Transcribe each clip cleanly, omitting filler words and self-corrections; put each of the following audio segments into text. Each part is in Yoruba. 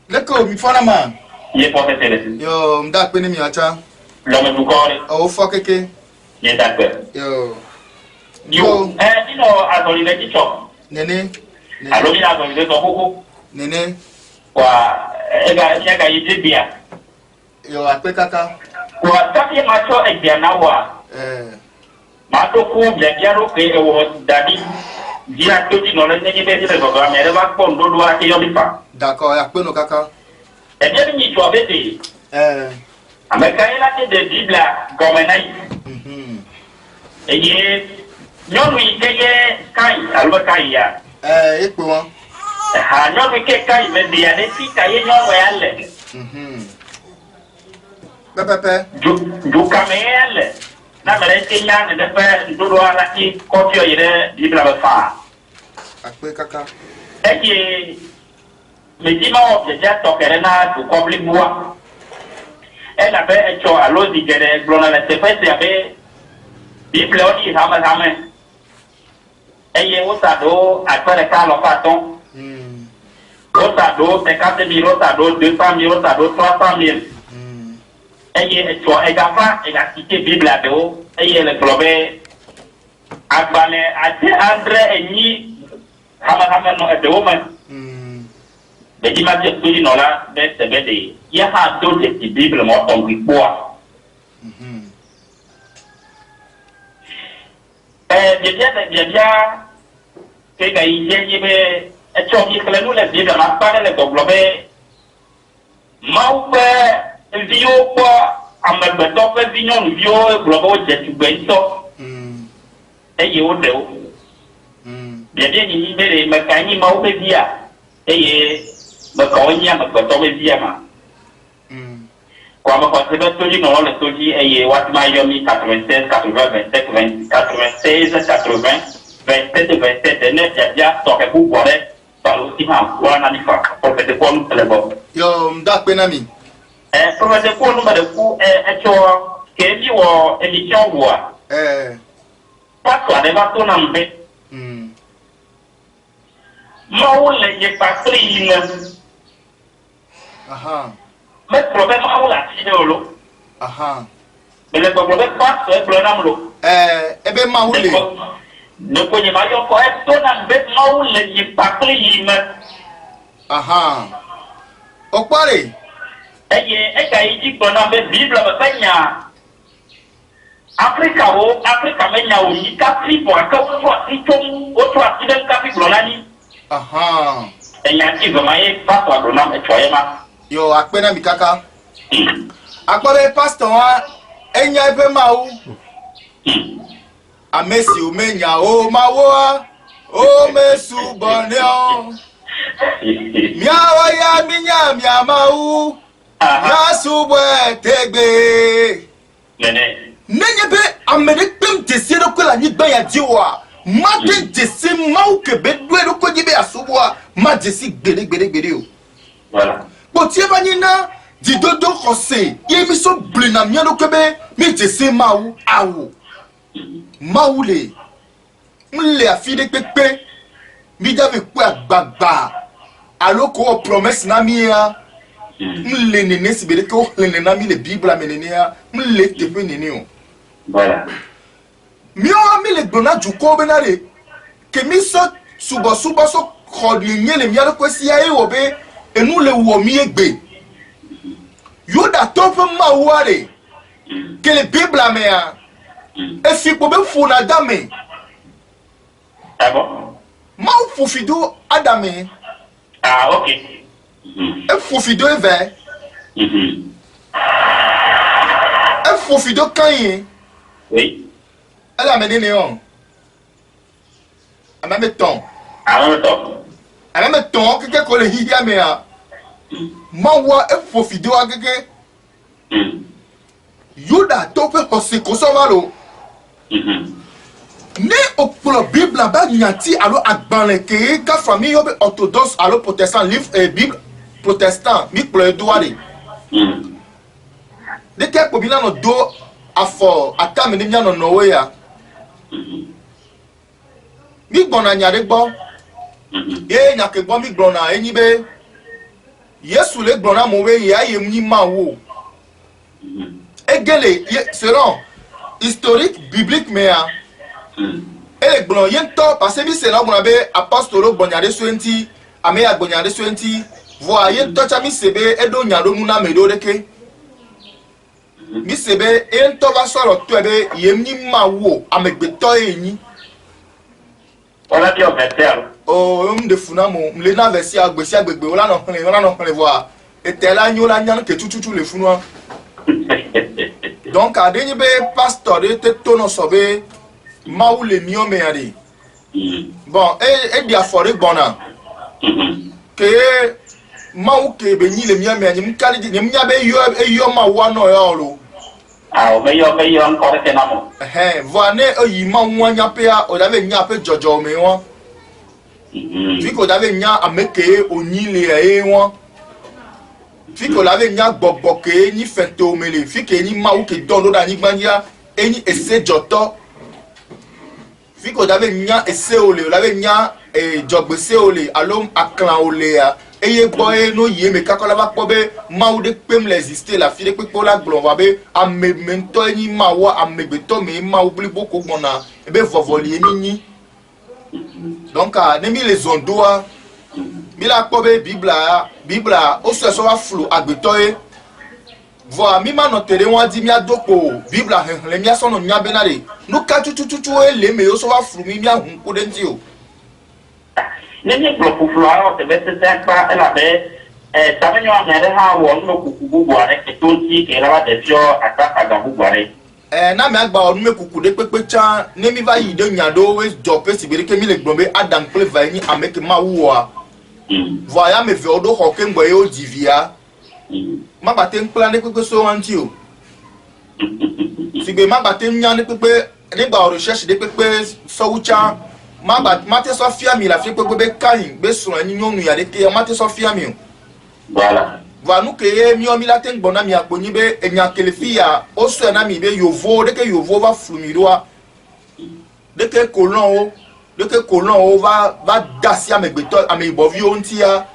Leko mi fana man. Ye professeur. Yo, mda pene mi acha. L'homme du corps. Oh fakeke. Ye d'accord. Yo. Yo, dino azoli le kicho. Nene. Alo mi azoli le toko. Nene. Kwa ega yite bia. Yo akpe kaka. Kwa tapi macho egya na wa. Mato ku bia ro ke wo dadi. Dia to di no le nyi be dire go ga mere ba ko ndo do ake yo bifa. D'accord, akpe no kaka. E dia ni to abete. Ameka ila ke de bibla go menai. Eye nyɔnu yi ke ye kai alo kai ya. Ekpe wọn. Ha nyɔnu ke kai me bia ne fi ka ye nyɔnu ya le. Pepepe. Du kame ya le. Na mere ke nya ne de pe ndodo ala ki kɔfio yi de bibla be fa. Akpe kaka. Eye me di ma o je ja to kere na du kobli bua. E la be e cho alo di gere glona le se fe se abe Bible odi hame eye wotado akwere ka lo paton wotado te ka te mi wotado 200,000 wotado 300,000 eye eto egafa egatike Bible ado eye le globe agbale ate andre enyi hame no ede wo man be di ma je tuli no la be se be de ya ha do te Bible mo on wi poa dia ke ga yi be e cho mi kle nu le bi ma pa le go globe mau pe vio kwa amba be to pe vinyo vio globe je tu be to e ye o de o dia ni be re ma ka ni mau pe dia e ye ma ko nya ma ko to be dia ma Kwa ma consider toji no le toji eye wat ma yomi 96 80 27 96 80 27 27 ne ya to ke bu bore palo ti ma wana ni fa ko pe ko nu tele bo Yo mda pena mi. ko pe ko nu ba de ku cho ke bi wo emission wo pa ko de ba to na mbe ma wo le ye patri ina Mais problème à la fille de l'eau. Mais le problème pas c'est problème l'eau. Ebe maoule. Ne connais pas yo ko e to na bet maoule yi pakli yi me. Okpare. E ka yi ko na be Bible ba penya. Africa menya o yi ka fi po ka o ti tom o to accident ka fi blonani. E nya ti go mai pa to do na e choyema. Yo akpena mi kaka. Akpare pastor wa enya ebe mawu. Amesi o menya o mawo o mesu boneo. Miawa ya minya mawu. Ya subwe tegbe. Nenye be amerikpem desi do kola ni gba ya diwa. Ma de desi mawu ke be dwe do ko jibe asubwa. Ma desi gbere o. Voilà. Potier vanina di dodo kose ye mi so blina miano kebe mi jese mawu awu mawule mle afide pepe mi dave ku agbagba aloko promesse na mi ya mle nene sibere ko nene na mi le bible amenene ya mle tepe nene o voilà mi o mi le gbona juko benare ke mi so subo so khodi nyele mi aloko si ya e obe enu le wo mi egbe yoda tope ma ware que le bible amea e fi po be fu na dame ah bon ma fu fido adame ok e fu fido eve e fu fido kanye oui elle a mené néon a même temps que ko le hiya mea mawa e fu fido agege yoda tope hose ko so malo ne opolo bible ba nyati alo agbanle ke ka famille yo be orthodoxe alo protestant livre bible protestant mi plo edouare de ke ko bi na no do afọ atame ni nya no no we ya mi gbona nyare gbo ye nya ke gbo mi gbona enyi be Yesu le gbona mo be ya ye ni ma wo. Egele selon historique biblique mais e gbona yen to parce que c'est là gbona be apostolo gbonyade soenti ame ya gbonyade soenti vo yen to cha mi sebe edo nyado nu na medo deke. Mi sebe en to va soro to ebe ye ni ma wo amegbeto yin. Ona bi o metel. Oh, de funa mo le na versi agbesi agbegbe wala no kle voir etela nyola nyan ke tututu le funwa. Donc adeni be pastor de te tono sobe maou le mio me ade. Bon e dia fori bona. Ke maou ke be ni le mio me ni mkali di ni be yo ma wa no yo lo. Ah o be yo encore ke namo. Voane yi ma wanya pe a o dave nya pe jojo me won. Fiko dave nya ameke onile e won. Fiko lave nya gbogbok ni fente omele. Fike ni ma uke dono da ni gbanja eni ese joto. Fiko dave nya ese ole, lave nya jogbese ole, alom aklan ole ya. Eye boy no ye me kakola ba pobe ma ou de pem l'exister la fille pe la glon va be amemento ni ma wa amegbeto me ma ou bli boko gbona e be vovoli ni. Donc ne mi les ondoa mi la pobe bibla o so wa flu agbetoye vo mi ma no tere won di mi adoko bibla le mi aso no nya benare no ka tututu ele me o so wa flu mi ahun ko denti o Nini blokufloa te bese sekpa elabe tamenyo amere ha won no kukubu buare ke tonti ke laba desio ataka gabu buare na me agba onu me kukude pepe chan ne mi va yide nyado we jope sibiri ke mi le gbombe adam ple va ni ameke ma wuwa voya me ve odo hoke ngbe o divia ma bate npla ne pepe so anti o sigbe ma bate nya ne pepe ne ba recherche de pepe so wucha Mate Sofia mi la fi pepe be kain be so ani nyonu ya de ke Mate Sofia mi. Voilà. Va nou ke mi o mi la ten gbona mi akponi be enya kelefia o so na mi be yovo de ke yovo va flumiroa. De ke kolon o va dasi amegbeto ameibovi ontia.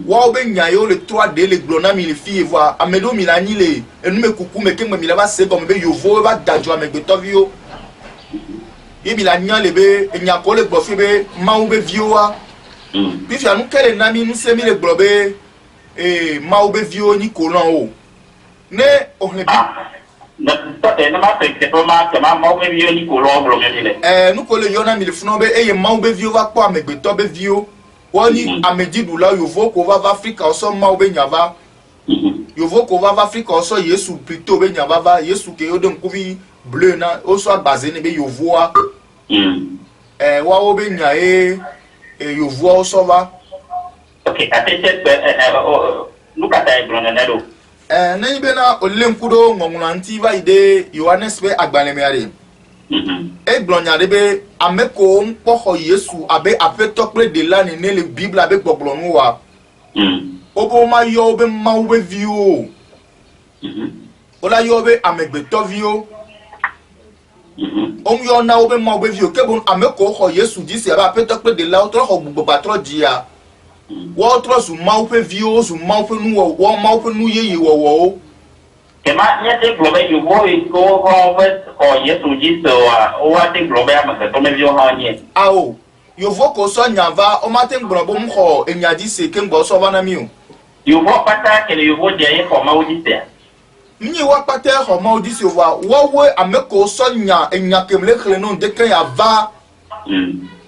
Wa o be nyayo le 3D le glona mi le fi voa amedo mi la ni le enu me kuku me ke me mi la va se comme be yovo va dajo amegbeto vio. Yebi la nya lebe enya ko le gbo fi be ma u be vioa bi fi anu kele na mi nu se mi le gbo be ma u be vio ni kolon o ne o le bi to te na ma pe ke to ma ke ma u be vio ni kolon blo me le nu ko le yo na mi le funo be eye ma u be vio va po amegbeto be vio woni amedidu la yo vo ko va Africa o so ma u be nya va yo vo ko va Africa o so Yesu plutôt be nya va Yesu ke o de nkuvi bleu na o so agbaze ne be yo voa wa o be nya yo voa o so va okay atete luka ta blonde na do na ibe na olenkudo ngonguna nti va ide Yohanes be agbalemere blonde be ameko npo ho Yesu abe apetokle de la ne le Bible abe gbogbonu wa obo ma yo be ma o be vio ola yo be amegbeto vio on yo na obe ma obe vio kebon ameko ho Yesu disi aba petokle de la otro ho gbogbo patro dia wo otro su ma ope vio su ma ope nu wo ma ope nu ye wo ke ma nya te globe yo wo ko ho Yesu disi o wa te globe ama to me vio ha nye ao yo vo ko so nyava o ma te ngbrobo m ho enya disi ke ngbo so bana mi o yo vo pata ke yo vo dia ye ko ma o disi Mni wa pate ho ma odisi wa we ameko so nya enya kemle khle no de kan ya va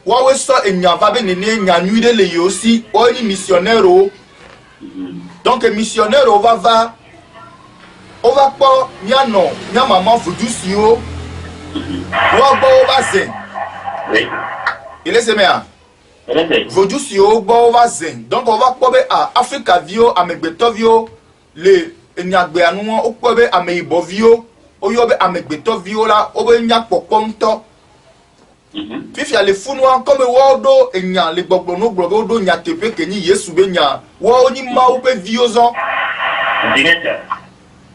we so enya va be ne nya nuide le yosi o ni missionnaire donc missionnaire o va po nya no nya mama fudusi o wa gbo o va zen oui il est semea fudusi o gbo o va zen donc on va po be Africa vio amegbeto vio le enyagbe anu o pobe ameibo vio o yo be amegbeto vio la o be nya poponto fifi ale funu an comme wodo enya le gbogbo no gbogbo do nya tepe ke ni Yesu be nya wo ni ma o be vio zo directeur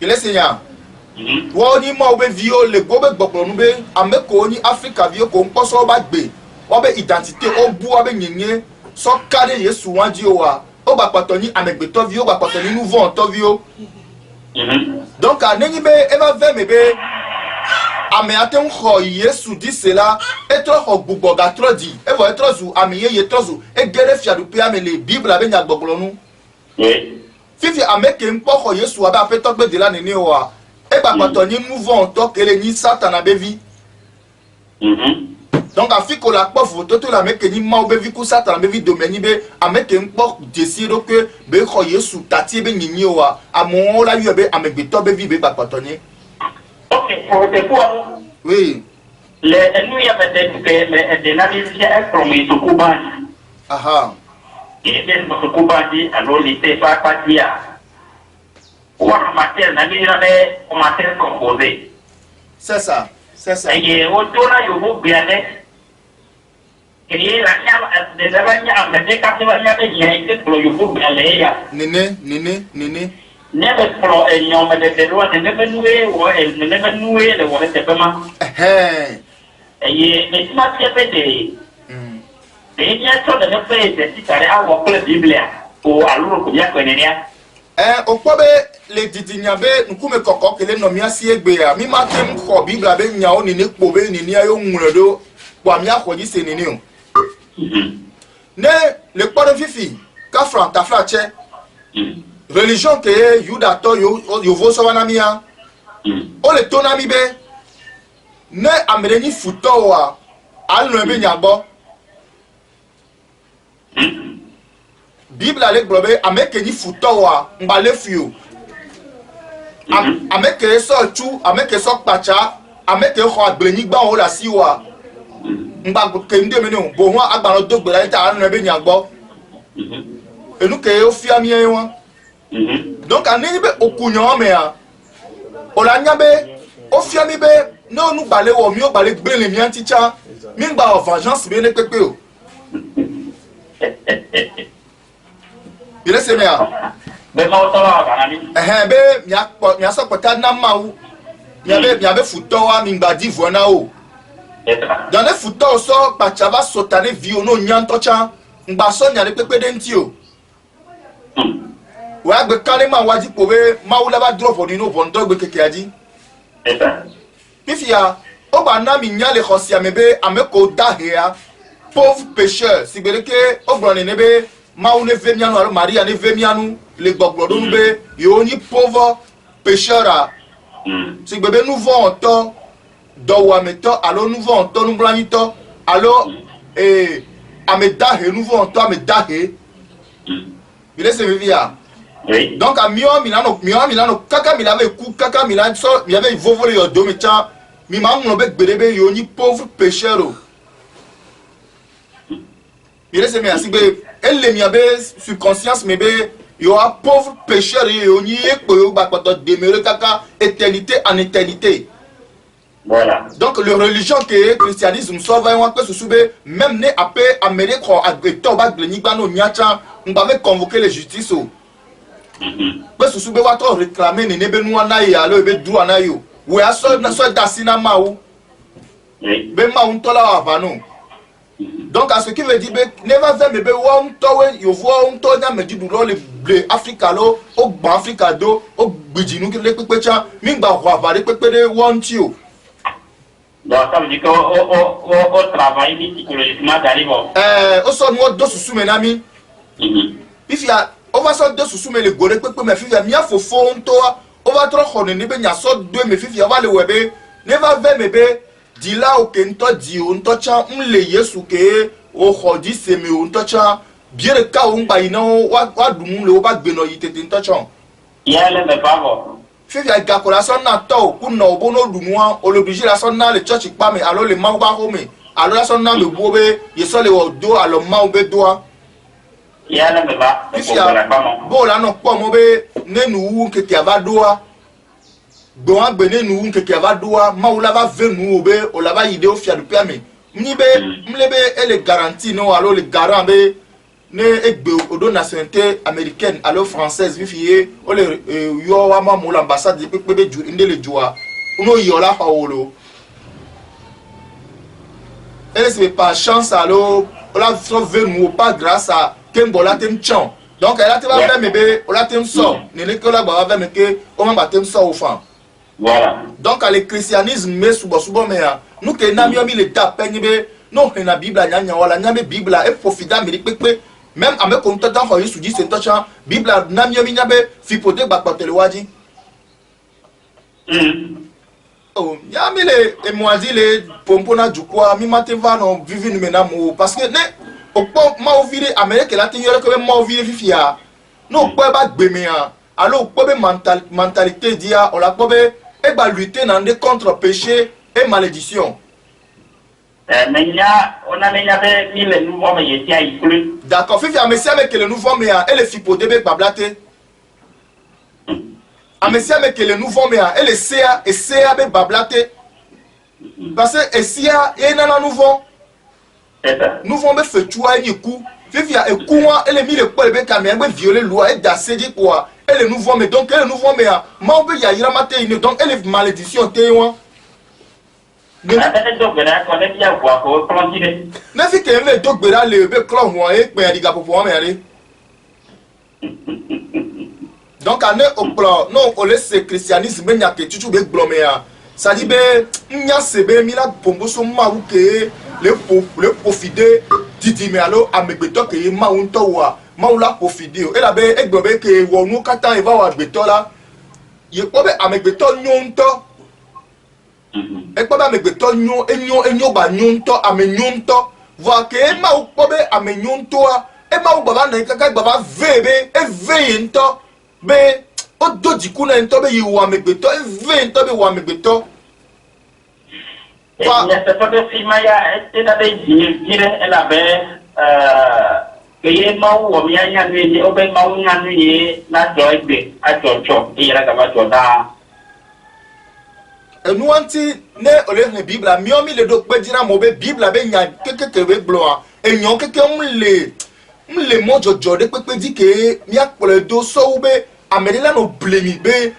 il est seigneur wo ni ma o be vio le gbogbo no be ameko ni Africa vio ko nposo ba gbe wo be identité o bu o be nyenye so kare Yesu wan di o wa o ba patoni amegbeto vi o ba patoni nouveau entovio donc anenyi be eva ve mebe ame atem kho Yesu di cela etro kho gbugbo ga tro di e vo etro zu ame ye trozu e gere fiadu pe ame le bible abe nya gbogbolo nu fifi ame ke npo kho Yesu aba pe togbe de la nene wa e ba patoni nouveau ento kele ni satan abevi donc afiko la kpof toto la meke ni ma obevi ku satan bevi domeni be ameke npo desiro que be kho Yesu tati be nyinyi wa amon la yu be amegbeto bevi be bakotoni. OK, pour te quoi? Oui. Nous y a peut-être que des analyses promis au Kuban. Aha. Et bien notre Kuban dit alors il était pas dire. Ou en matière d'analyse en matière composée. C'est ça. C'est ça. Et autour là il faut bien créer la carte des avanirs avec quatre avanirs et pour le faut bien les Nene. Never pro e nyoma de lo de never noué ou e never noué le wona te pema e me ma tie pede e nya to de pe de titare a wo kle biblia o aluro ko ya ko nenia o pobe le didinyabe nkume kokko kele no mi asi egbe ya mi ma tem ko biblia be nya o ni ne po be ni ni ayo nwuredo kwa mi akwoji se ni o ne le poro fifi ka fran ta fra che religion que Yuda to yo vo so wanamia o le tonami be ne amereni futo wa anu be nyagbo Bible ale globe ameke ni futo wa ngba fio ameke so chu ameke so pacha ameke kho agbeni gba o la si wa ngba ke nde me ni bo ho agba no dogbe la ta anu be nyagbo enu ke o fi ami e won donc aneni be okunyo me a olanya be o fiami be no nu gbale wo mi o gbale gbele mi anticha mi gba vengeance be ne pepe o ile se me a be ma o to wa banani be mi aso pota na mawu mi abe futo wa mi gba divo na o dans le futo so pa chava sotane vi o no nyantocha ngba so nya le pepe de nti o wa gbe carrément waji pobe mawula ba drop on no bon dogbe keke adi pifia o ba na mi nya le khosia mebe ameko dahea pauvre pécheur sibereke o gbon ne be mawu ne vemianu alo Maria ne vemianu le gbogbodo nu be yo ni pauvre pécheur a sigbebe nouveau onto do wa meto alo nouveau onto nu blanito alo amedahe nouveau onto amedahe bile se vivia. Oui. Donc à Milano kaka milave ku kaka milan so mi avait vovole yo do mecha mi ma mo be gbedebe yo ni pauvre pécheur. Il se met ainsi be elle mi avait sur conscience me be yo a pauvre pécheur yo ni ekpo yo ba poto demeurer kaka éternité en éternité. Voilà. Donc le religion que le christianisme so va un peu soube même né après améré ko agbeto ba gleni gba no nyacha on va convoquer les justice o. Parce que soube wa to réclamer ne be nu ana ya lo be dru ana yo we aso na so dasina mawo be ma un tola wa banu. Donc à ce qui veut dire never them be one to we yo vo un to na meji du le blé Africa lo o gba Africa do o gbijinu ki le pepecha mi gba wa bare pepere one tio. Donc ça veut dire qu'au travail psychologiquement d'arriver. Au son mot de sous menami. If ya over so de sous me le gore pepe me fi ya mi afo fo nto over tro khone ni be nya so do me fi ya wale webe never ve me be dila o ke nto di o nto cha mle Yesu ke o khodi se me o nto cha biere ka o ngba ina wa dum le o ba gbe no yitete nto cha. Ya le me bavo. Fifi a gakola son na to ku no bo no dumwa o l'obligé la son na le church pa me alors le ma ba home alors la son na le bobe ye so le o do alors ma o be doa ya la me ba fifi a bo la no po mo be ne nu wu keke ava doa do an gbe ne nu wu keke ava doa ma o la va ve nu o be o la va ide o fia du pa me ni be mlebe ele garantie no alors le garant be ne egbe odo nationalité américaine alors française vifié o le yo wa ma mo l'ambassade de pepe ju inde le joa uno yo la hawolo elle c'est par chance alors la sauve nous pas grâce à Kembola Temchan Donc elle a été faire bébé, on a été sort. N'est que là va faire que on va te sort au fond. Voilà. Donc le christianisme mais souvent mais nous que n'ami ami le tape be non na Bible nya wala nya Bible e profita me pepe même avec content dans Jésus dit c'est touchant Bible n'ami ami nya be fi poder ba patele wadi. Oh, ya mi le e moisi le pompona du quoi mi matin va non vivre nous maintenant parce que ne au point ma ovire Amérique la te yore que ma ovire fifia no po ba gbeme an alors po be mentalité dia on la po be et ba lutter dans des contre péché et malédiction. D'accord, fifi a messia avec le nouveau mais et le fipo de be bablate. A messia avec le nouveau mais et le CA et CA be bablate. Parce que SIA et nana nouveau. Nous vont me faire tuer un coup. Fifi a écoua et le mis le poil be camé be violer loi et dasser dit quoi. Et le nouveau mais donc le nouveau mais ma be ya ira maté une donc elle est malédiction té wa. Ne fi que me donc bera le be clan moi et pe diga pour me aller. Donc ane au plan non on laisse le christianisme nya que tu be blomé a. Ça dit be nya sebe mi la pombo so ma ou que le profiter didi me allo amegbeto que ma unto wa ma ou la profiter et la be egbobe que wo nu kata e va wa gbeto la ye obe amegbeto nyonto e pa ba amegbeto nyon enyo ba nyonto amenyonto va que ma ou obe amenyonto e ma ou baba na kaka baba vebe e veyento be o do diku na nto be yi wa amegbeto e veyento be wa amegbeto. Il y a cette fois de film, il y a été dans des dires, elle avait payé mon ou bien il y a eu au bain mon y a eu la joie à Jojo et il y a la Joda. Et nous anti ne ole ne Bible a miomi le do pe dina mo be Bible be nya keke be bloa e nyon keke mle mo jojo de pe di ke mi akpole do so be amedela no blemi be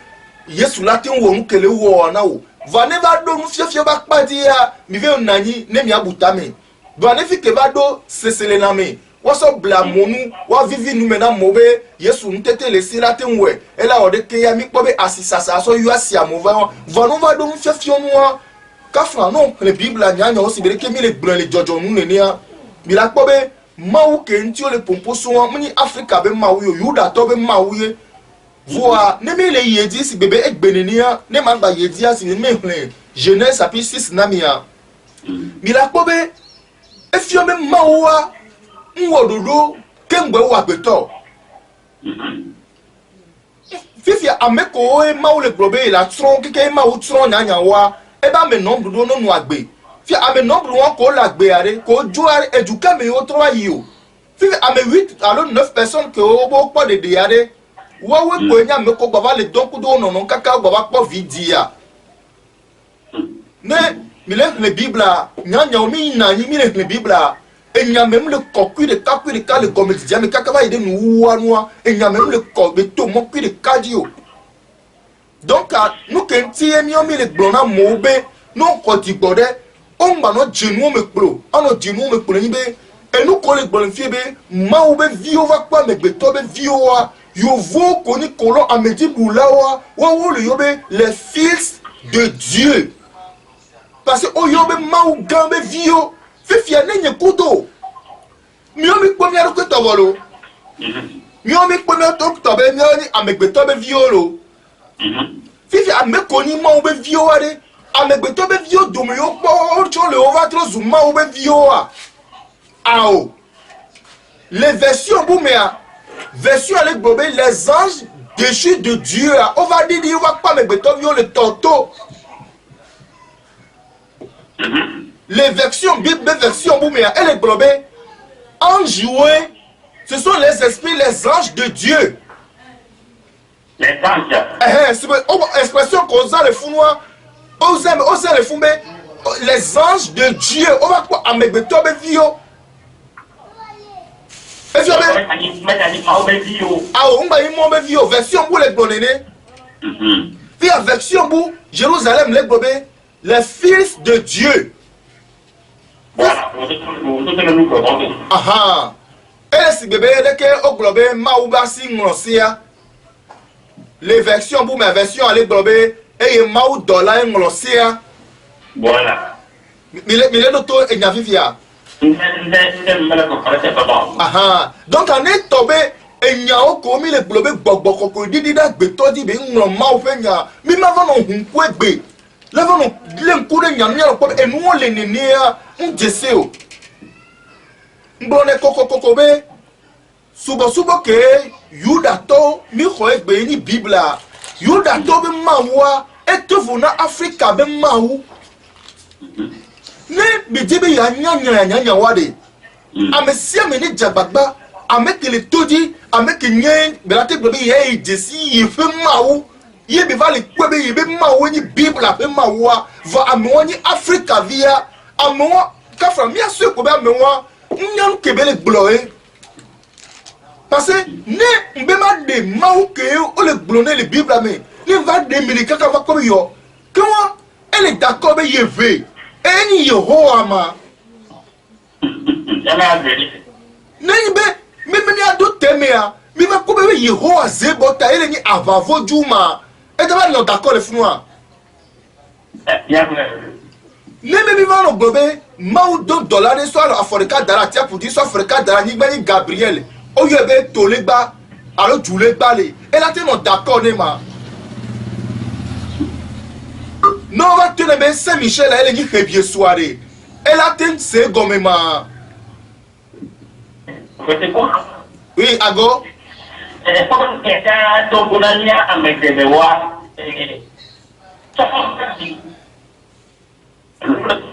Yesu latin wo nkele wo na wo va ne va do mu fiefie ba kpa dia mi ve nani ne mi abutame do ne fi ke va do sesele na me wo so bla monu wa vivi nu mena mobe Yesu ntete le silatin we e la ode ke ya mi kpo be asisasa so yu asia mo va no va do mu fiefie nu ka fra non le Bible nya nya o si bere ke mi le gbran le jojo nu ne nia mi la kpo be mawu ke nti o le pompo so muni Africa be mawu yo Yuda to be mawu ye voa ne me le yedi si bébé ek benenia ne manga yedi si me hle Genèse chapitre 6 namia mi la kobe e fio me mawa nwododo kengwe wa beto fifia ameko e mawu le globe la tron keke mawu tron nyanya wa e ba me nombre do no agbe fia ame nombre won ko la gbe are ko ju are eduka me o 3 yo fifia ame 8 alors 9 personnes que o bo po de diare wawe ko nya me ko baba le donku do no no kaka baba po vidia ne mi le Bible nya mi na ni mi le Bible e nya me le kokui de kapu de kale comédien me kaka va ide nu wa no e nya me le ko be to mo kui de kadio donc nous que ti e mi o mi le gbona mo be no ko ti gbode o ngba no jinu me kpro ano jinu me kpro ni be e nu ko le gbon fie be ma o be vi o va pa me gbe to be vi o wa yo vo koni kolon amedi boulawa wo le yobe les fils de Dieu parce que o yobe mau gambe vio fifia nenye kudo mi o mi pomia ko to wolo mi o mi pomia to be mi oni amegbeto be violo fifia amekoni mau be vio ware amegbeto be vio do mi o po cho le over tro zuma o be vio ao les versions boumea version avec Bobé, les anges déchus de Dieu. On va dire, on va pas me béton le torto. Les versions Bible, version Bouméa et les Bobé, enjoués, ce sont les esprits, les anges de Dieu. Les anges. C'est expression qu'on a le fou noir. On a le fou, mais les anges de Dieu. On va pas me béton vio. Ah, on va y monter version pour les blonés. Puis la version pour Jérusalem, les blonés, les fils de Dieu. Ah, si bébé que au globe maouba si nglosia les versions pour mes versions aller globe et maou dollar nglosia voilà mile doto e nyavivia aha donc en est tombé e nyao ko mi le globe gbogbo koko didi da gbe to di be nglo maou fe nya mi ma va no hunku egbe le va no le nku de nya nya ko e nu le ni ya njese o ngbone koko be subo ke yuda to mi ko egbe ni bibla yuda to be mawa e to na africa be mawu ne bidibe ya nya wade amesia me ni jagbagba amekele todi amekenye belate gbe ye jesi ye fe mawu ye be va le kwebe ye be mawu ni bibla be mawa va amwo ni africa via amwo ka fra mi aso ko be amwo nyan kebele gloe parce que ne mbema de mawu ke o le glone le bible me ne va de milika ka va ko yo comment elle est d'accord be ye ve eni Yehowa ma nani be mimi ado temea mimi ko be Yehowa zebota ele ni avavo juma e ta ba no d'accord le funwa ne me va no globe mau $2 so Africa dara tia pour dire so Africa dara ni gbe ni Gabriel o yo be tolegba alo julegba le e la te no d'accord ne ma non va tenir ben Saint-Michel elle dit que bien soirée elle a ten c'est gomme ma oui ago comme quelqu'un to bonania avec des voix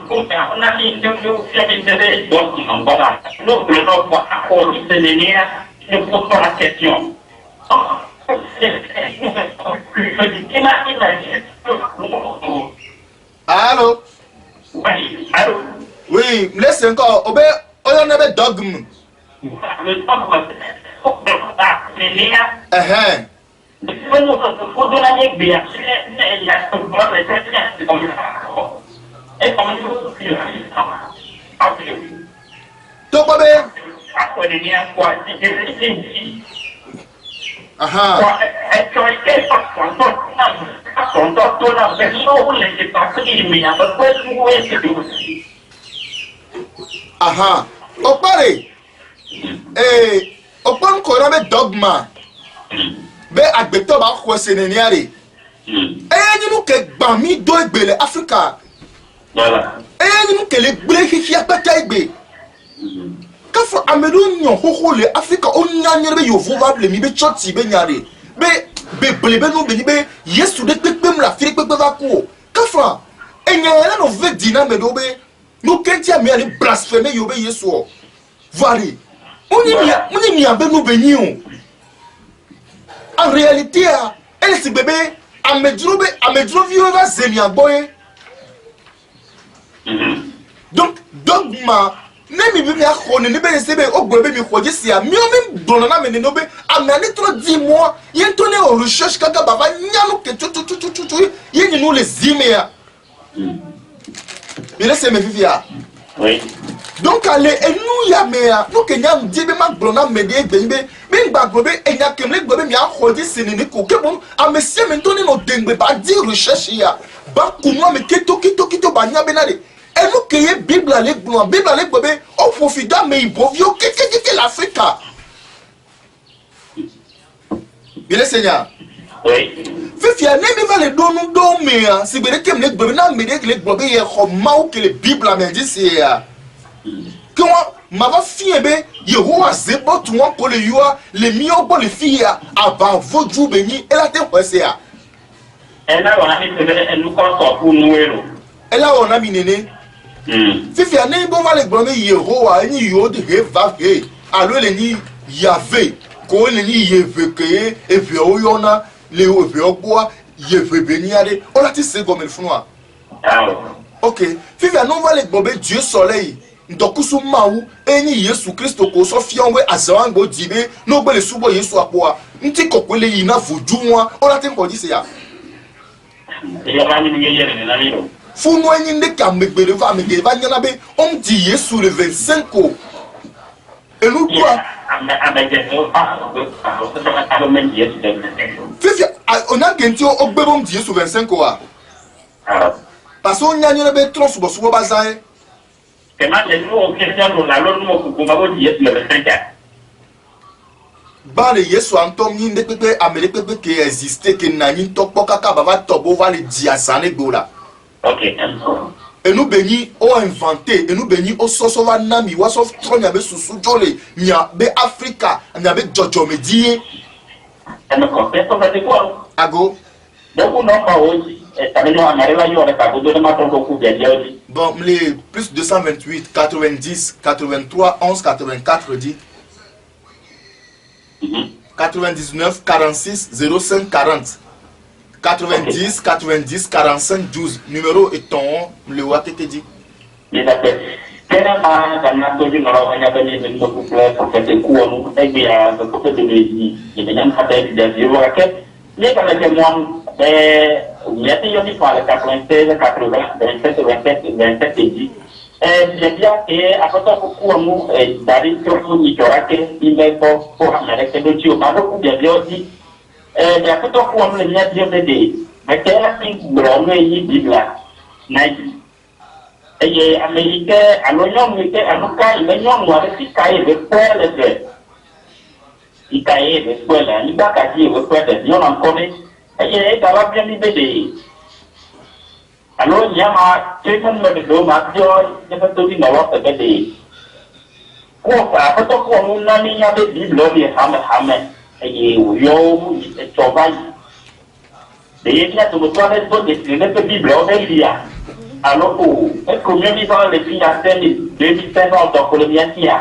on a mis nous fait des donc on va nous le nom pour accord de l'ennemi ne pose pas la question allô oui allô oui me laisse encore obe on a be dogme to ko be aha aha o pare o pon ko na be dogma be agbeto ba ko seneniare ni nu ke gba mi do egbele Africa voilà ni nu ke le gbe hihia pata egbe ka fo amedu nyon hoho le Africa o nyanyere be yovo va ble mi be choti be nyare be blebe no be ni be yesu de pepe mla firi pepe va ku ka fo enyele no ve dina me do be no kentia me ali blasphémer yo be yesu o vari on mi abe no be ni o en réalité elle si bébé amedro vieux va zemia boy donc dogma ne mi bi ya khone ne be se be ogbe mi khoje sia mi o mi dona na me ne no be amani trop 10 mois yento ne o recherche kaka baba nyano ke tu yeni no les zimea il laisse me vivia oui donc allez et nous ya mea nous que nyam dibe ma glona me de gbe mi gba globe e nya kemle globe mi a khoje sinini ko ke bon amesie me ntoni no dengbe ba di recherche ya ba kunwa me kito ba nya benade et nous que ye bible le globe o profita me ibovio ke l'Afrique bien seigneur oui fifia ne mi va le donu do mea si bere kemle globe na me de le globe ye khoma o que le bible me dit c'est ya que moi ma va fie be Yehowa zebo tu won ko le yoa le mi o bo le fie avant voju beni ela te kwese ya ela wana mi se nous ko pour nous elo ela wana mi nene fifi ane bo va le gbo me Yehowa ni yo de he va he alo le ni Yahvé ko le ni Yahvé ke e fi o yona le o fi o gbo Yahvé beni ade o la ti se go me funwa OK fifi ane va le gbo be Dieu soleil ndokusu mawu eni Yesu Kristo ko so fianwe azawangbo dibe no gbele subo Yesu apoa nti kokwele yi na vojunwa o la tin ko di se ya ya ba ni ngeyere na lilo funu enyi nde ka megbere va nyana be on di Yesu le 25 o enu kwa Fifi, on a gagné au bébé Dieu sur 25 quoi. Parce qu'on y a une trop sur le bazar. Ba le Yesu antom ni ne pepe amele pepe qui existait que nani tokpo kaka baba tobo va le diasane gola. OK. Et nous bénis ont inventé et nous bénis au soso va nami wa sof tronya be susu jole nya be Africa nya be jojo medie. Elle me confesse on va dire quoi? Ago. Donc on n'a pas aussi tamino amarela yo avec ago de ma tonko ku bien dit. Bon, les plus 228 90 83 11 84 dit 99 46 05 40 90 90 45 12 numéro et ton le wat te dit. Il s'appelle tellement dans la todi no on a donné une couple pour faire des cours et bien de côté de lui il y a un appel de zéro à quel les quand les mois il y a des gens qui 96 80 27 27 27 dit j'ai bien que à côté de cours nous d'aller sur une que il est pour américain de Dieu pas beaucoup bien dit et à côté de cours nous il y a des mais quel est le grand yi bibla naï et américain à l'union il a l'union noire qui caille de quoi le fait il caille de quoi là il va cailler de quoi de on en connaît et ça va bien libérer alors il y a ma tout le monde me do ma dio je peux te dire non c'est que quoi ça peut to ko mun na ni ya de bible li hame et yo et travail de il y a tout le temps de la bible on est lié alors est-ce que mieux vivant les filles à celle de 2005 dans colonisation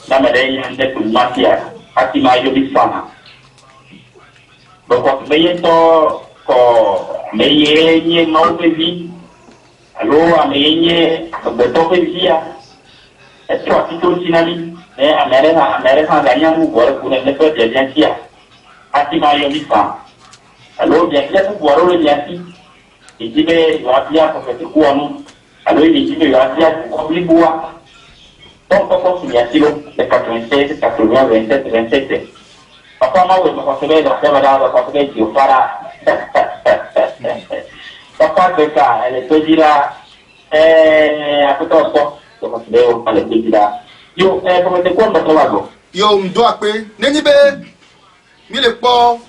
la médaille de colonisation à qui m'a eu du sang donc on veille to ko meye ni mau bevi alors ameye de to bevi est-ce que tu tout sinali américain gagnant ou voir pour ne pas de bien tia à qui m'a eu du sang alors bien que tu voir le bien il dit que Wapia pour faire quoi nous alors il dit que Wapia pour combler bois donc on s'y a silo de 96 80 27 27 papa moi je me conseille de faire la conseiller du para papa que ça elle te dira à côté de ça je me conseille on le dira yo comment te quoi pas toi Yo mdo akpe neni be mi le po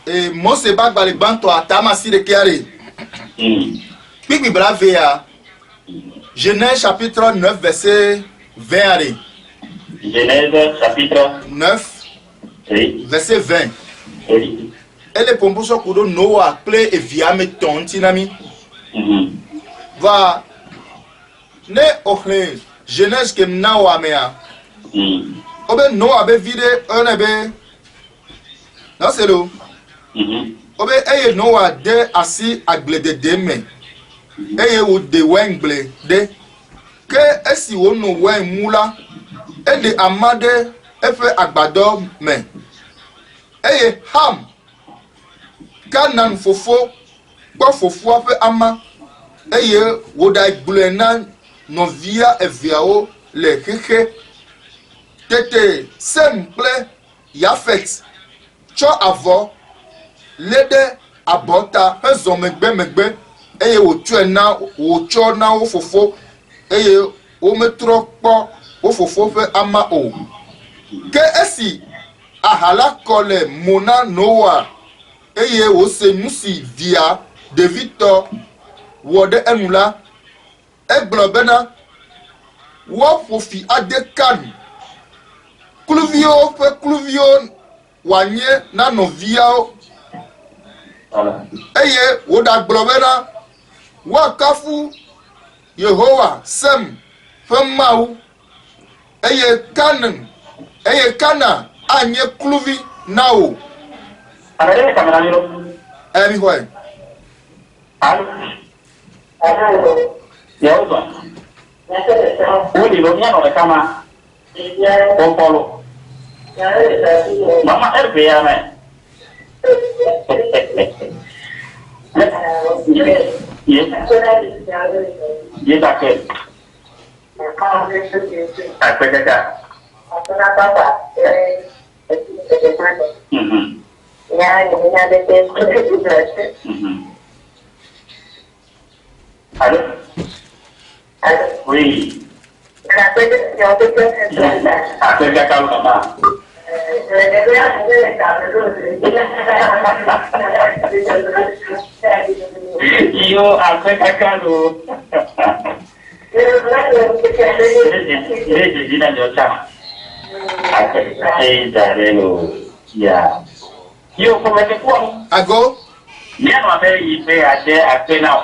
et mo se bag ba le banto atama si de kiare. Puis brave ya Genèse chapitre 9 verset 20 allez. Genèse chapitre 9 oui. Verset 20. Oui. Elle est pour ça que Noah clé et via mes tontinami. Va ne okle Genèse que Noah mea. Obe Noah be vide un ebe. Non c'est l'eau. Obe eye Noah de assis agble de deme. Eye ou de wengle de que esi wo no wen mula e de amade efe agbado me. Eye Ham Kanan fofo gbo fofo afe ama eye wo da igble na novia eviao le keke tete simple Yafet cho avo lede abota ezo megbe eye wo tue na wo cho na wo fofo eye wo metro po wo fofo fe ama o ke esi ahala kole mona Noah eye wo se musi via de Victor wo de enula eglobena wo fofi adekan kluvio wanye na novia eye wo da globena wa kafu Yehowa sem femau eye kana anye kluvi nao Agora kamera nilo. mi hoy Allo. Yauba. Uli lo mia no kama. Polo. Mama RP ya me. Yes. Yes, okay. Apa kata? Allô? Oui. Après cacao, maman. Yo, après cacao. Il est dans le chat. Yo, comment c'est quoi? Ago? Bien, ma mère, il fait à Pénau.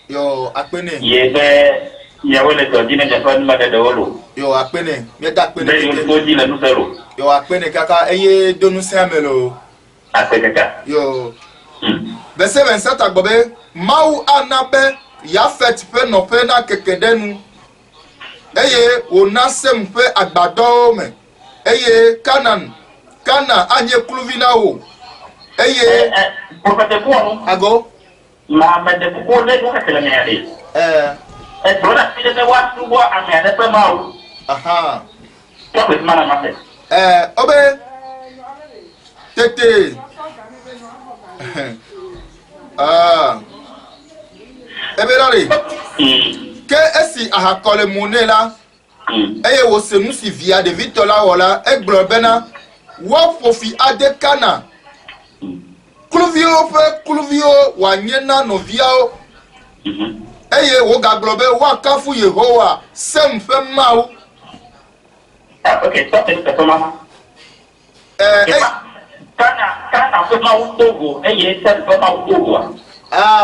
Yo, Akpene. Il fait. Il y a un autre qui n'est pas de Olo. Yo, Akpene. Mieta Akpene. Mais il faut dire nous zéro. Yo, Akpene kaka eye donu semelo. Après caca. Yo. Verset 27 agbobe. Mau anabe ya fait pe no pe na kekedenu. Eye onasem pe agbado me. Eye Kanan. Kana anye kluvina o. Eye Prophète quoi? Ago? Mais de pourquoi les gens qui le méritent? Et pour la fille de voir tout bois à mes pas mal. Aha. Toi, c'est mal à ma tête. Obe. Tete. Ah. Eberari. Ke esi ahakole monela. Eye wo se nusi via de vitola wala egblo bena. Wa fofi ade kana. Kluvio wanyena no viao. Eye wo gaglobe wa kafu Yehowa sem fe mau. Ok, toi c'est comment? Kana fe mau togo, eye c'est fe mau togo.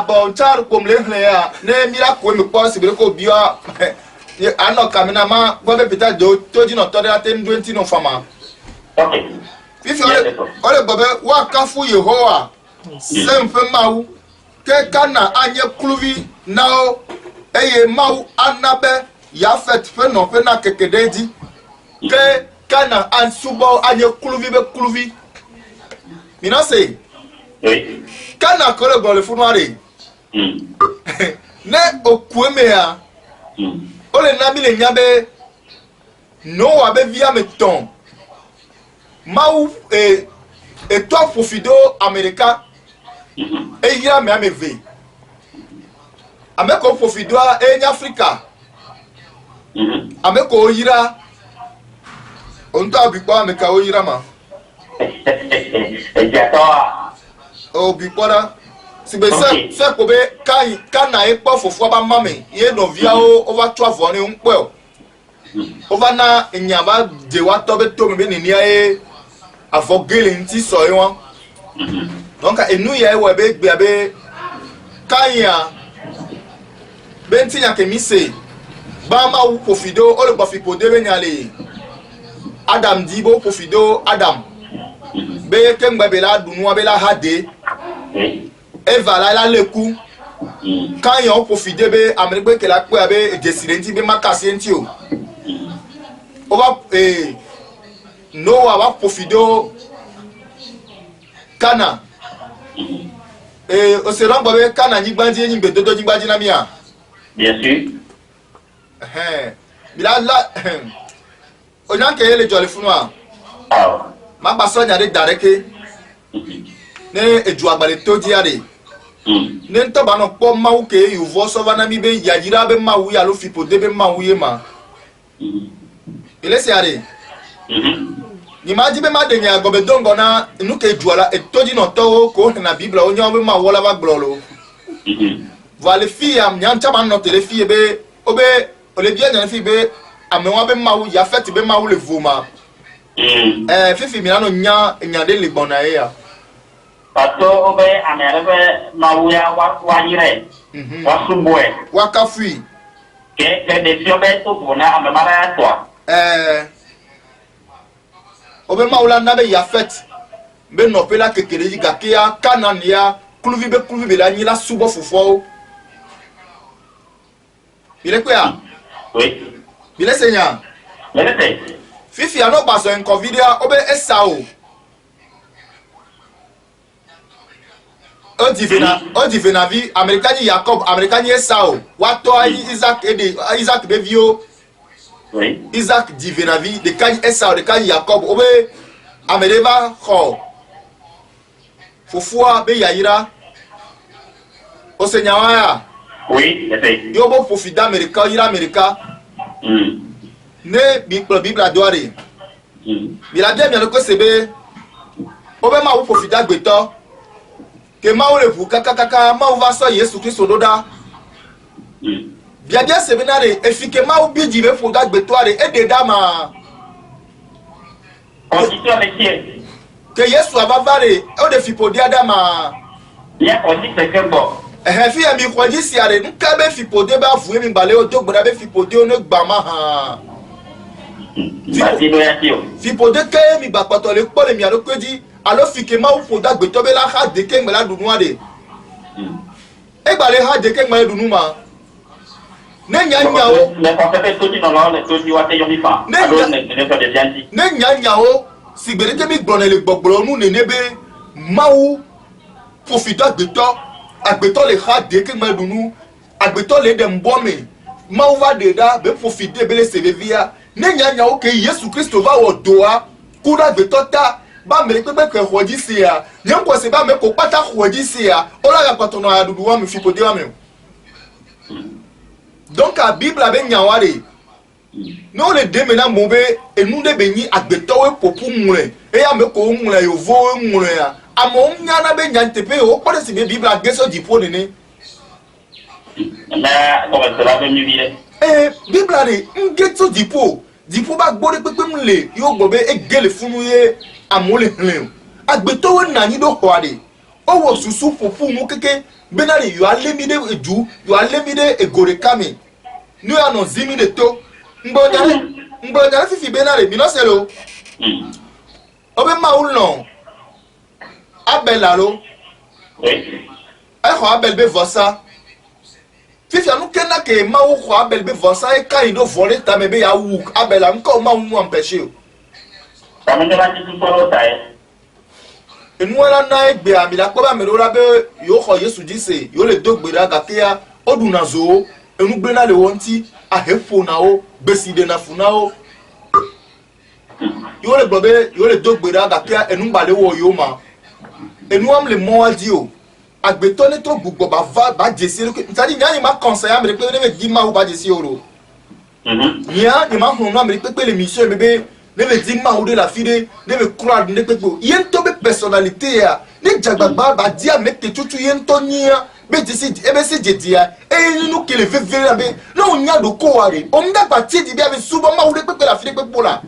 Bon char kom le ya ne mira ko mi ko sibire ko biwa. Ano kamina ma bo be pita do toji no tore aten 20 no fama. Ok. Fifi ole bobe wa kafu Yehowa sem fe mau. Ke kana anye kluvi nao eye mau anabe ya fet fe no fe na kekedeji ke kana an subo anye kluvi be kluvi mina say Oui. kana kole go le funware ne okueme ya ole na mi le nyabe no wa be via meton mau e to fofido America eyira me ameve ameko fofidwa enya Africa ameko oyira onto abikpo ameka oyira ma Ejatoa. obikpora sibe se ko be kai kana epo fofo ba mame ye no via o over 12 oni npo over na enyaba de wa to be to me ni ni e avogele nti so yi won donc enu ye we be gbe abe kanya benti ya kemise ba ma wu pofido o le pofipo de be nyale Adam dibo pofido Adam be ke ngbe be la dunu be la hade Eva la leku kanya o pofide be amerigbe ke la pe abe jesire nti be makasi nti o ba Noah wa pofido Kana o se ran bobe Kana ni gbandi yin gbe dodo ni gbandi na mi a Bien sûr. Bila la o jan ke le jolly funu a ma ba so nyare dareke ne eju agbale to di are ne nto ba no po mawu ke yuvo so va na mi be yajira be mawu ya lo fipo de be mawu ye ma ile se are ni ma ji be ma de nya go be dongo na nu ke juala e to di no to ko na bibla o nya be ma wola ba glolo vale fi am nya nta ma no tele fi be obe o le bien nya fi be amewa be mawu ya fet be mawu le vuma fifi mi no nya de le bona e ya Pato obe amerebe mawuya wa yire. Wa suboe. Wa kafui. Ke de fiobe to bona amemara to. Obe maula na be ya fet. Be no pela kekereji gakia kanania kluvi be la nyila subo fufo. Bile kwa? Oui. Bile senya. Bile fifi ano baso en covidia obe Esau. O divena vi Amerikani Jacob Amerikani Esau wato Isaac ede Isaac bevio Oui. Isaac dit Venavi, de Kanye Esau, de Kanye Jacob, Obe, Amedeva, Ho. Fofua, Be Yaira, Osenyawaya. Oui, c'est Yobo Profida America, Ira America. Ne Bible à Douari. Bilabia, bien le Sebe. Obe ma ou Profida Beto. Que ma ou le vous, Kaka, ma ou va so Yesu Christ Ododa. Bien c'est venare efficairement ou bien dit le faut d'agbetoire et des dames condition métier que Yesu va vale au défi pour dire dama il y a condition c'est que bon fi ami ko di si are nka be fi pour ba fu mi bale o to gbara be fi pour o ne gbama ha fi pour de ke mi ba pato le po le mi aro ko di alo fi ke ma ou pour d'agbetoire be la ha de ke ngela du noade e gba le ha de ke ngela du nu ma ne nyanyao le concept tout dit non le tout dit wa te yomi fa alors ne pas de bien dit ne nyanyao si gbere ke mi gbona le gbogboro nu ne nebe mawu profita agbeto le ha de ke ngela du nu agbeto le de mbome mawu va de da be profiter be le sevevia ne nyanyao ke Yesu Christo va wo doa kuda agbeto ta ba mere pe ke hoji se ya nyampo se ba me ko pata hoji se ya ola ga patono ya dudu wa mi fi pode wa me. Donc la Bible avait nyawari. Nous les deux maintenant mauvais et nous les bénis à betowe pour moulin. Et à me ko moulin yo vo moulin ya. A mon nyana be nyantepe o ko de si Bible a geso di po nene. Mais comment cela veut mieux dire? Bible a dit ngeso di po ba gbore pepe mle yo gbobe e gele funu ye amole hlen. A betowe nani do hoade. O wo susu popu mu keke benari yo alemide eju yo alemide egorekame nu ya no zimi de to mgbonyare fifi benari binoselo obe maulon abelalo abel be vosa fifi anu kena ke mawu ko abel be vosa e kai do vole ta me be ya wu abela nko mawu mu empêcher enuela na egbe ami la ko ba me ora be yo kho Yesu dise yo le dogbera gakia odunazo enugbe na le wonti ahefo na o beside na funa o yo le gbobe yo le dogbera gakia enugbale wo yo ma enuam le mo adi o agbeto ne to gbugbo ba jesi ntadi nyani ma conseil am re pe ne di ma o ba jesi oro nya ni ma hunu am re pe le mission bebe ne veut dire ma ou de la fille ne veut croire ne peut pas yen to be personnalité ya ne jagbagba ba dia mettre tout yen to nia be disi e be se dia e nu ke le veut ver be no nya do ko ware o mda parti di bia be suba ma ou de pe la fille pe pola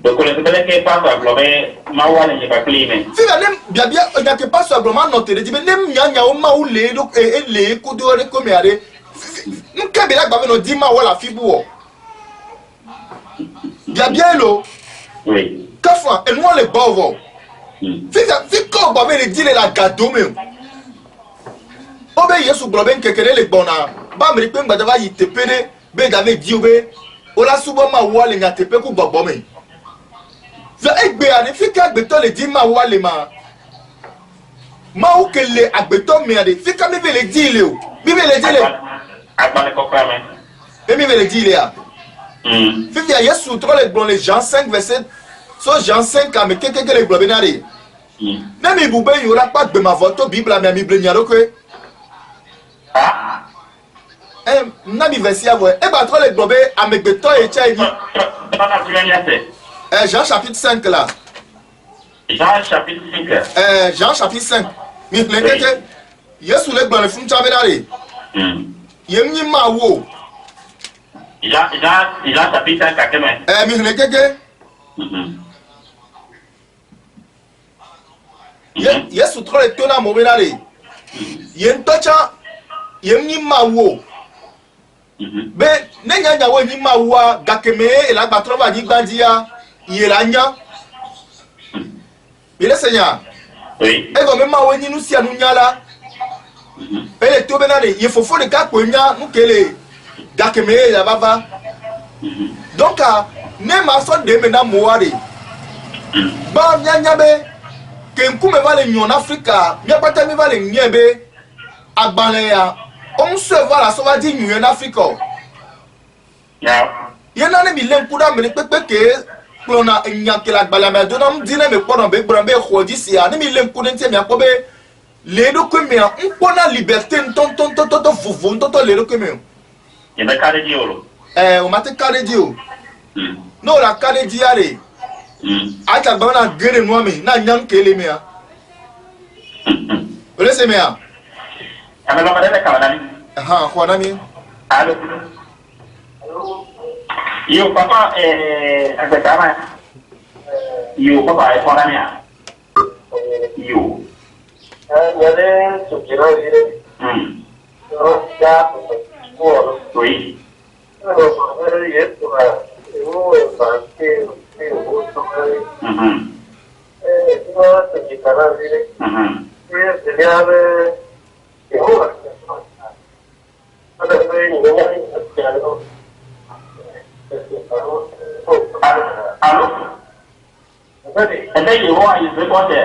donc le fait que pas ça globé ma ou ne pas climer fi ga nem bia o nya ke pas ça global noter di be nem nya o ma ou le do e le ko do re ko me are nka be la gba no di ma wala fi bu o bien lo oui kafa et moi les bovo fi ko ba me dire la gado me obe Yesu globen kekere le bona ba me pe ngba va yitepere be da me di obe ola subo ma wo le ngatepe ku gbogbo me za egbe ani fi ka gbeto le di ma wo le ma o kele agbeto me ade fi ka me be le di le o bi me le di le agba le kokra me e mi me le di le a Fifia Yesu trop les blons les Jean 5 verset so Jean 5 a me keke les blons benari. Ne mi bube yora pas de ma voto Bible mais mi blenyaro que. Na mi verset avo e ba trop les blons a me beto e chai ni. Jean chapitre 5 là. Jean chapitre 5. Jean chapitre 5. Mi le keke Yesu les blons le fun cha benari. Yemni ma wo. Il a chapitre 5 à même. Mi le keke. Yesu trop les tona mo benari. Yen tocha yemni ma wo. Be ne nya wo ni ma wo gakeme e la gba trop ba ni gbandia yela nya. Bile seigneur. Oui. E go me ma wo ni nu si anu nya la. Ele to benari ye fofo de ka ko nya nu kele gakeme la baba. Donc ne ma so de me na mo ware. Ba nya be ke nkume vale nyon Africa, mi apata mi vale nyebe agbanle ya. On se voit la so va di nyon Africa. Yena ne mi len kuda me pepeke plona nyakela balama donam dina me kono be brambe khodi sia ne mi len kudente mi akobe le do keme on pona liberté ton vuvu ton le do keme e be kare di olo o mate kare di o no la kare di are acha bana gere no mi na nyam kele mi a ole se mi a ame lo madele kala nani khona mi allo yo papa agbetama yo papa e khona mi a yo Yale sukiro ile. Ya por. Oui. Pero por esto yo parte no se quitará ile. Ya de yo. Ada Allo ende yo wa yo ko te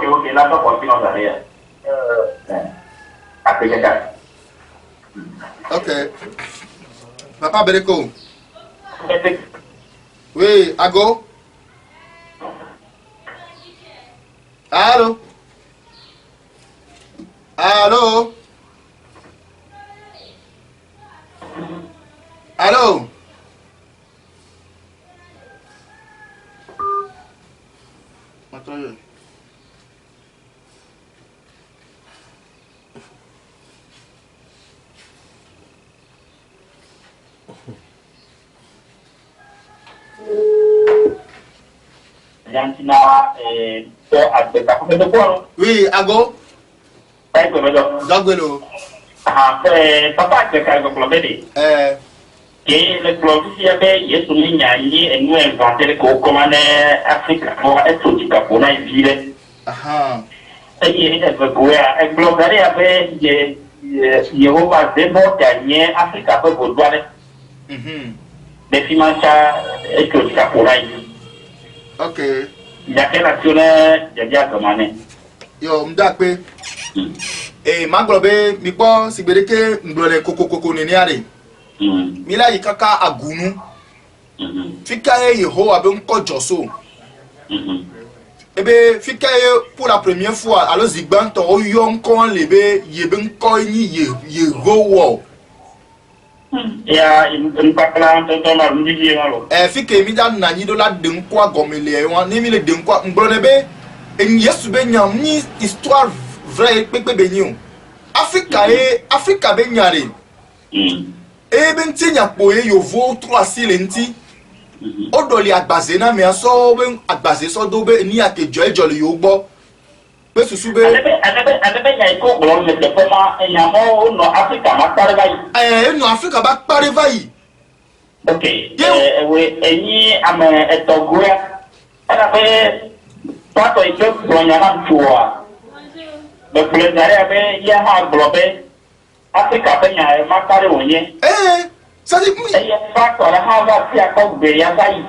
ok, là pas pour finir derrière. Après quelqu'un. Ok. Papa Bereko. Oui, Ago. Allô? Allô? Allô? Attends. Jantina to aspetta come do buono? Oui, Ago. Ecco, vedo. Dogwelo. Papa che carico con la vedi? Che le provvisi be yesu ni nyanyi enu inventere ko komane Africa ko esotika ko na ibire. Ye ide be boya e globale abe ye Yehova debo tanye Africa ko bodwale. De fimancha esotika ko na ibire. Ok. Yakela tune jabia komane. Yo mdakpe. Maglobe mi po sigbereke mblole kokokoko ni are. Mila yikaka agunu. Fika Yehovah be nko joso. Ebe fika pour la première fois alors zigbanto o yon kon lebe yebe nko ni Yehovah. Ya impakla to ma ndiji malo. Fika mi da nanyi do la de nko agomele won ni mi le de nko mblole be en Yesu be nyam ni histoire vraie pepe be nyu. Africa be nyare. Ebe nti nyapo yovo 3 silenti odoli agbaze na me so be agbaze so do be ni akejo ejoli yo gbo pe susu be adebe nya iko gbo me te fema enyamo no Africa ma pare bayi no Africa ba pare bayi okay we enyi ame etogoya ana be pato iko gbo nya na tuwa be plezare abe ya ha globe Africa benya ma pare wonye ça dit facteur ha va fi akogbe ya bayi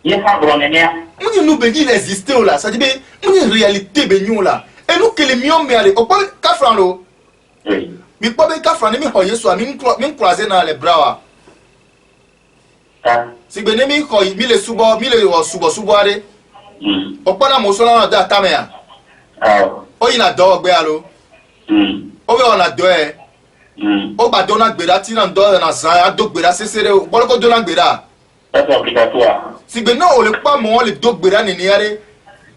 ye ha gronenia muni no be ni exister là ça dit be muni réalité be nyu là et nous que les mions me aller o pa ka franlo oui mi pa be ka franlo mi ho Yesu mi croiser dans les bras si be ne mi ho mi le subo are o pa na mo so na da tamea o ina do gbe alo o be ona do o ba dona gbera ti na do na san a do gbera sesere o ko dona gbera c'est obligatoire si be na o le pa mo le do gbera ni ni are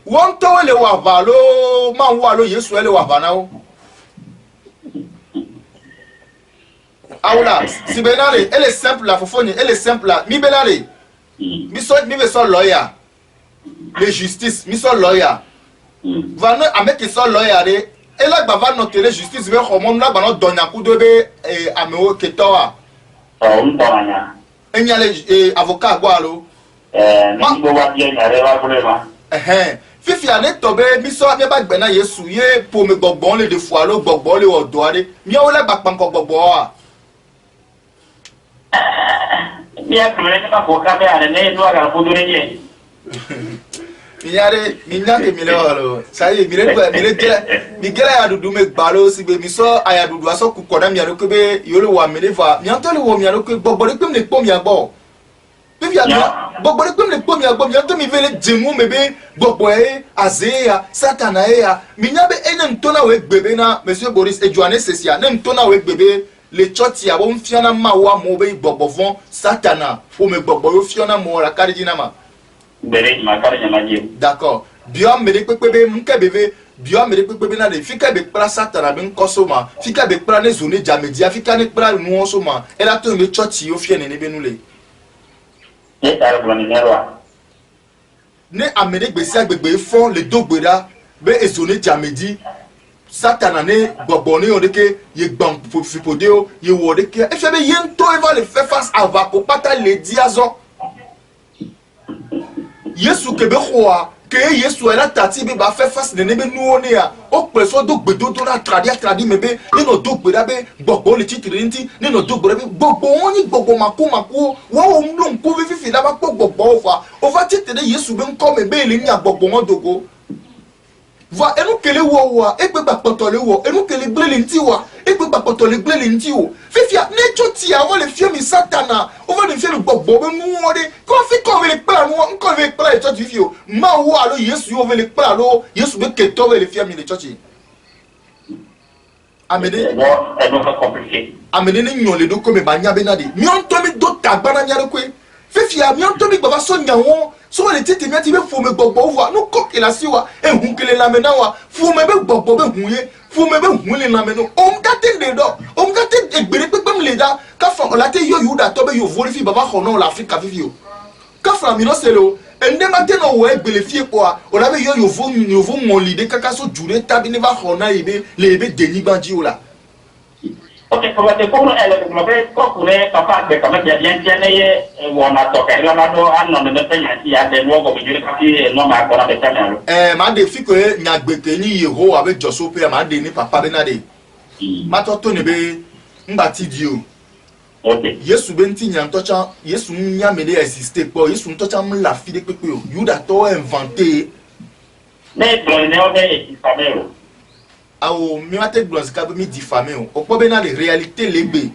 won to le wa valo ma wa lo Yesu le wa bana o awla si be na le elle est simple la fofoni elle est simple la mi be na le mi be so lawyer le justice mi so lawyer va no avec so lawyer re et là va noter justice be khomon la bana donya ku do be amewo ketoa ntanya enya le avocat gwa lo ni bo wa bien na re wa problema fifi ane tobe mi so mi ba gbe na Yesu ye po me gbogbon le de fois lo gbogbon le odo are mi o le gba panko gbogbo a mi a kure ni ba ko ka be are ne no aga ko do re je Minyare minyake milolo. Saye migele ya dudu me balo si be miso aya dudu aso kukoda mi anoke be yolo wa meleva. Mi antole wo mi anoke bobo de pem ne pom ya gbo. Be ya bobo de pem ne pom ya gbo mi anto mi vele djemu mebe bobo azea satana ya. Minyabe enen tona we gbebe na monsieur Boris e Joanne Sesia nem tona we gbebe le choti ya bo mfiana ma wa mo be bobo von satana. Fo me bobo yo fiona mo la karijina ma. D'accord. Bien me dekpekpebe mkebebe bien me dekpekpebe na de fika be pra satana ben kosoma fika be pra ne zone jamedia fika ne pra nu osoma ela to me church yo fie ne be nule ne amene gbesi agbegbe fon le dogbera be ezone jamedi satana ne gbogbo ni odeke ye gbam fipodeo ye wodeke e fe be yen to eva le fe face avako pata le diazo Yesu kebe khoa ke Yesu ela tati be ba fe face ne be nuone ya o peso do gbedo do na tradi mebe ni no do gbeda be gbogbo le titiri nti ni no do gbeda be gbogbo oni gbogbo mako wo o mlo nko fifi da ba gbogbo over titiri Yesu be nko mebe le ni agbogbo won dogo va enu kele wo e pe ba potole wo enu kele blele nti wa e pe ba potole blele nti o fifia ne choti a wo le fie mi satana over le fie le gbogbo be mu wo de ko fi ko le pa no nko le pa e choti fio ma wo alo Yesu yo le pa lo Yesu be ke to le fie mi le choti amede amede ni nyon le do ko me ba nya be na de mi on to mi do tagbana nya re kwe fifia mi on to mi baba so nya wo so le tete mi ati be fo me gbogbo wa no ko ke la si wa e hun kele la me na wa fo me be gbogbo be hun ye fo me be hun le la me no o mdate de do o mdate egbere pe pem le da ka fa o la te yo yuda to be yo vori fi baba khono la Africa vivio ka fra mi no selo ende mate no wo egbele fi kwa o la be yo vo mon lide kaka so jure tabi ne va khona ibe le be deni banji o la. Ok, pour te pour elle le ko kure papa be kama bien tiene ye wona to ke la no anno ne pe ya de no go bi ka no ma ko na be tane ma de fi ko nyagbete ni yeho avec joso pe ma de ni papa be na de ma to ne be mbati dio ok Yesu be nti nya ntocha Yesu nya me de exister po Yesu ntocha m la fi de pepe o yuda to inventé ne pro ne o be famelo awo mi ma te glonzi ka be mi diffamé o po be na de réalité legbe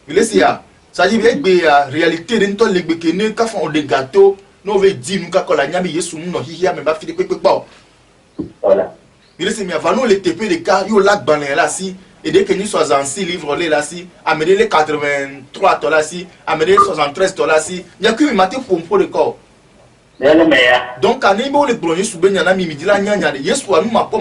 il est ya ça dit be ya réalité de nto legbe ke ne ka fon de gâteau no ve di nu ka ko la nya mi Yesu no hihia me ba fi de pepe pa voilà il est mi avano le TP de ka yo la gbanle la si et dès que nous 66 livres là si amener les 83 dollars si amener 73 dollars si il y a que matin pour le corps donc quand il le brûler sous benya na mi dit la nyanya de Yesu anu ma po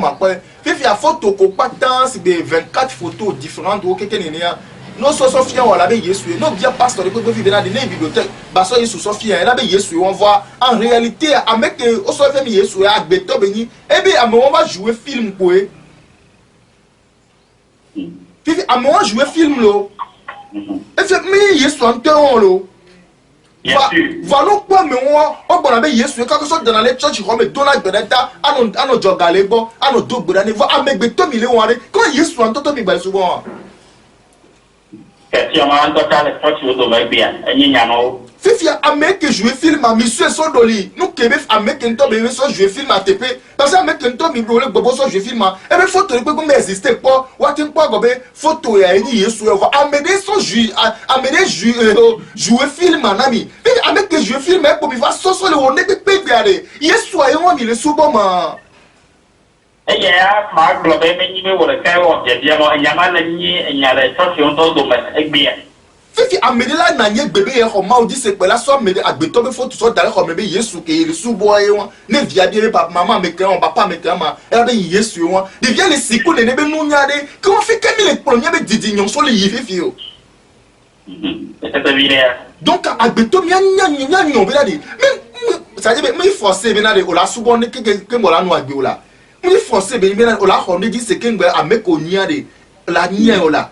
fifi a photo ko patans de 24 photos différentes ou quelque nenia no so Sophia wala be Yesu no bien pasteur ko vivre dans des bibliothèques ba so Yesu Sophia là be Yesu on voit en réalité avec au so fait Yesu a beto beni et bien on va jouer film quoi. Fifi a moi jouer film lo et fait mi Yesu anton lo va no kwa me won o gbona be Yesu ka ko so dans les church ko me Donald Beneta ano jogale bo ano do gbona ni va amegbe to mi le won re ko Yesu anton to mi gba so bon question ma anton ka le church o do me bia enyi nya no Fifi a mec jouer film à monsieur Sodoli nous kebe a mec nto be so jouer film à TP parce que mec nto mi brole bobo so jouer film e be photo pe ko me exister po watin po gobe photo ya ni Yesu e va amede so jouer film na mi Fifi a mec jouer film e po bi va so le won ne pe biare Yesu e won mi le subo ma ya ma globe me ni me wo le kai wo je dia no nyama na ni nyare church on do me egbia Fifi amede la na nye bebe ye ko ma odi se pe la so amede agbeto be fo to so dare ko me be Yesu ke ye su bo ye won ne via bi papa maman me kan papa me kan ma e be Yesu won de via le siku ne be nu nya de ko fi kemi le premier be didi nyon so le yi fifi o donc agbeto mi nya nyon be la de ça dit me forcer be na de o la su bo ne ke mo la nu agbe o la me forcer be na o la ho ne di se ke ngbe ameko nya de la nya o la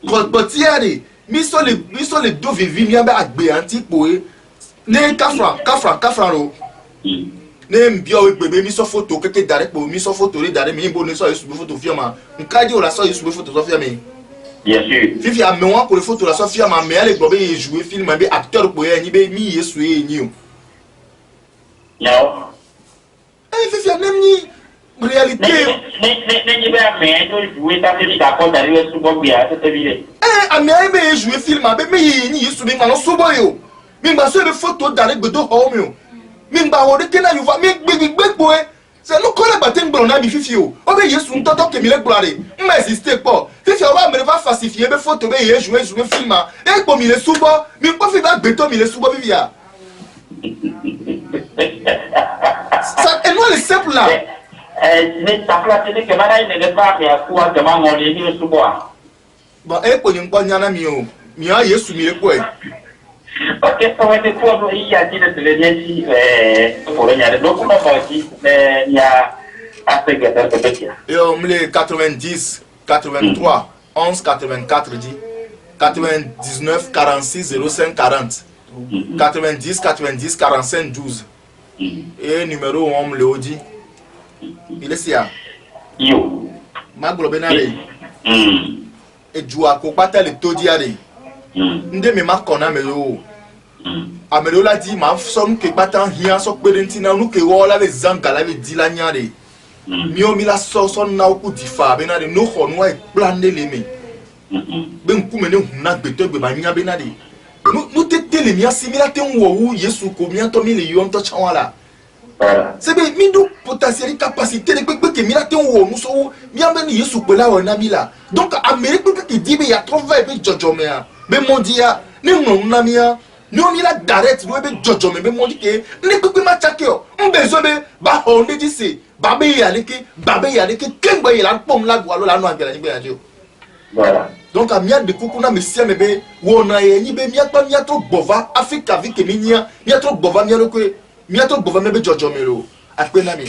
ko botia de mi so le do vivi mi aba agbe anti poe ne kafran ro ne mbio we bebe mi so photo keke dare po mi so photo le dare mi bo ne so Yesu photo firma nkaji o la so Yesu photo so firma bien sûr fifi a me wan pour le photo la so firma mais ale gbo be jouer film be acteur po ye ni be mi Yesu e ni o yo fifi même ni réalité ne ba me to jouer ta fi ta ko dari su bo bia to te bile ami ay be jouer film abe me ni yesu mi ma no so boyo mi gba so be photo dare gbedo ho mi o mi gba wo de kena you va mi gbegbo e c'est nous connaît ba ten gboro na mi fifi o be yesu ntoto ke mi le glore ma existe po fifi o ba me va falsifier be photo be ye jouer film e po mi le subo mi po fi ba gbeto mi le subo fifi ya ça et nous le simple là ne ta place ne ke mara ne ba ya kuwa ke ma ngoli ni subo bon e po ni npo nyana mi o mi a yesu mi le po e ok so we te ko il y a dit de le nier pour le nier donc on va aussi il y a assez que ça peut dire et on me 90 83 11 84 dit 99 46 05 40 90 90 45 12 et numéro on me le dit il est ça yo ma globenale et joua ko pata le todi ale nde me ma kona me yo amelo la di ma som ke pata hia so perenti na nu ke wo la le zanga la le di la nyare mi o mi la so so na ku di fa be na de no ho no e plan de le me be nku me ne huna gbeto gbe ba nya be na de nu te tele mi asimila te wo wu yesu ko mi anto mi le yo nto chanwala c'est bien mindu potentiel capacité de que mi la te wo nu so mi ambe ni yesu pe la wona mi la donc amérique que dit be ya trouver be jojo me a be mondia ni no na mi a ni o mi la direct no be jojo me be mondi ke ni pe ma chake o mbezo be ba ho ni di se ba be ya le ke kengba ya la pom la gwa lo la no agela ni be ya jo voilà donc a mia de kukuna me sia me be wo na ye ni be mi atwa mi atro bova africa vi ke mi nia mi atro bova mi lo ko mi atro bova me be jojo me lo akpe na mi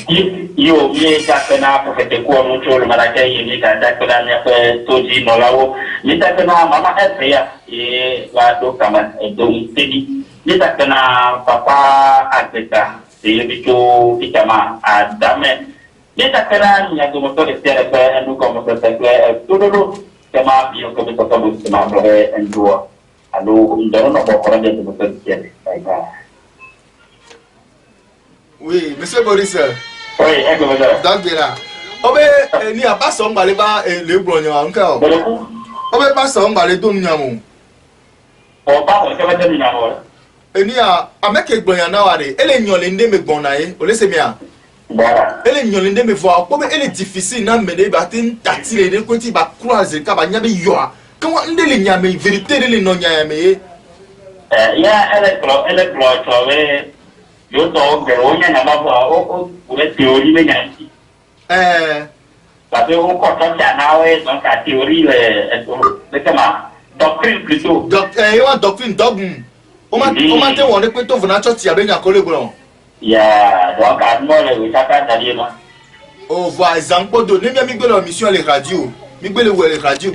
yo mi ta pena profete ko no cholo maraka yi ka ta pena ne ko toji no lawo mi ta pena mama ya e wa do kama e do tedi mi ta pena papa ateka e bicho kitama adame mi ta pena nya do mo to de tere ko anu ko mo to te todo kama bio ko to to mo ma bro endo alo ndoro no ko ko de mo to tere oui monsieur Boris oui exactement donc là obe ni apa so ngale ba le gbonyo anka o obe pa so ngale do nyamu o ba o se ba de nyamu eni a ameke gbonyo na ware ele nyole nde me gbon na ye o le se mi a voilà ele nyole nde me vo obe ele difficile na me de ba tin tatile de ko ti ba croiser ka ba nya be yo a kan nde le nya me vérité le no nya me ya ele klo we yo to que onya na ba o le teorie be nya parce que on compte ça na we donc la théorie le comment doctrine plutôt doctrine dogme o ma te won pe to vona church ya be nya ko le gbon ya donc a mo le ça ka d'aller moi o voit exemple de ni mi gbe lo mission les radio mi gbe le radio